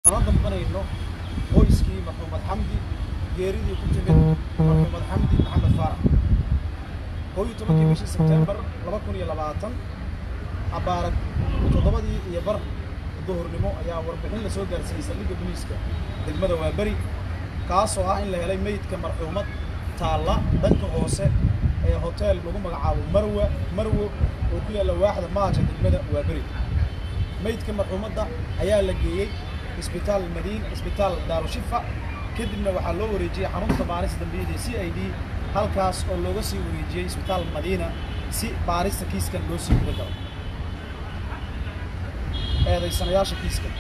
أنا ضمنينه qoyskii maxamed xamdi geeridii ku timid maxamed xamdi maxamed faarax 11 bishii September 2020 abaarad 7:00 duhurnimo ayaa warbixin la soo gaarsiiyay saldhigga booliiska degmada Waabari kaasoo ah in la helay meydka marxuumad taala dhanka hoose ee hotel lagu magacaabo Marwo oo ku yaala waaxda maaja degmada Waabari meydka marxuumadda ayaa la geeyay isbitaal Madiina isbitaal Daarushifa kadibna waxa loo wareejiyay xarunta baarista dambiyeed CID halkaas oo looga sii wareejiyay isbitaal Madiina si baarista kiiskan loo sii wado eedaysanayaasha kiiskan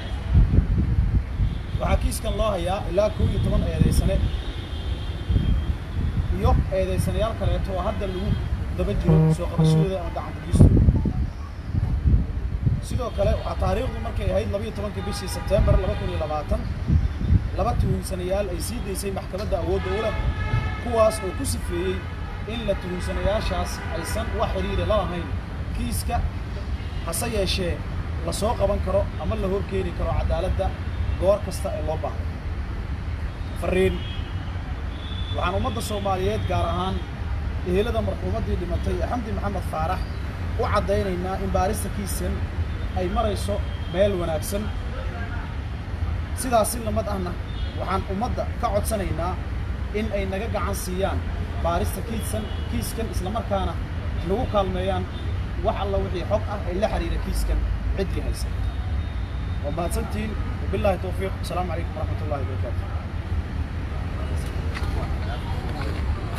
waxa kiiskan loo hayaa ilaa 11 eedaysane iyo eedaysanayaal kale oo hadda lagu daba jiro soo qabashadooda ama gacan ku dhisto sidoo kale waxa taariikhdu markay ahayd 12 bishii September 2020 laba tuhunsanayaal ay sii deysay maxkamadda awoodda u leh kuwaas oo ku sifeeyay in la tuhunsanayaashaas aysan wax xiriir la lahayn kiiska hase yeeshee la soo qaban karo ama la horkeeni karo cadaaladda goor kasta ee loo baahdo fariin waxaan ummadda Soomaaliyeed gaar ahaan ehelada marxuumadii dhimatay Xamdi Maxamed Faarax u cadeynaynaa in baarista kiiskan ay marayso meel wanaagsan sidaas lamad ahna waxaan ummadda ka codsanaynaa in ay naga gacan siiyaan baarista kiiskan isla markaana lagu kaalmeeyaan wax alla wixii xog ah ay la xiriira kiiskan cidii haysan ومahadsantiin billahi tawfiiq assalamu alaykum warahmatullahi wabarakatuh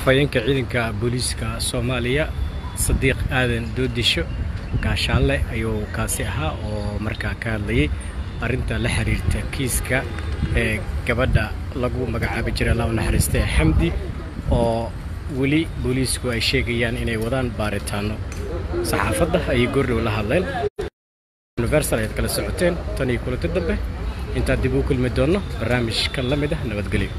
fayeenka ciidanka booliiska Soomaaliya Sadiiq Aadan Doodisho gaashaanle ayuu kaasi ahaa oo markaa ka hadlayay arinta la xiriirta kiiska ee gabadha lagu magacaabo jiray Allah naxariistay Xamdi oo wali booliisku ay sheegayaan inay wadaan baaritaano saxaafadda ay goordhow la hadleen universal ay kala socoteen tan iyo kulanti dambe inta dib u kulmi doono barnaamij kan la mid ah nabadgelyo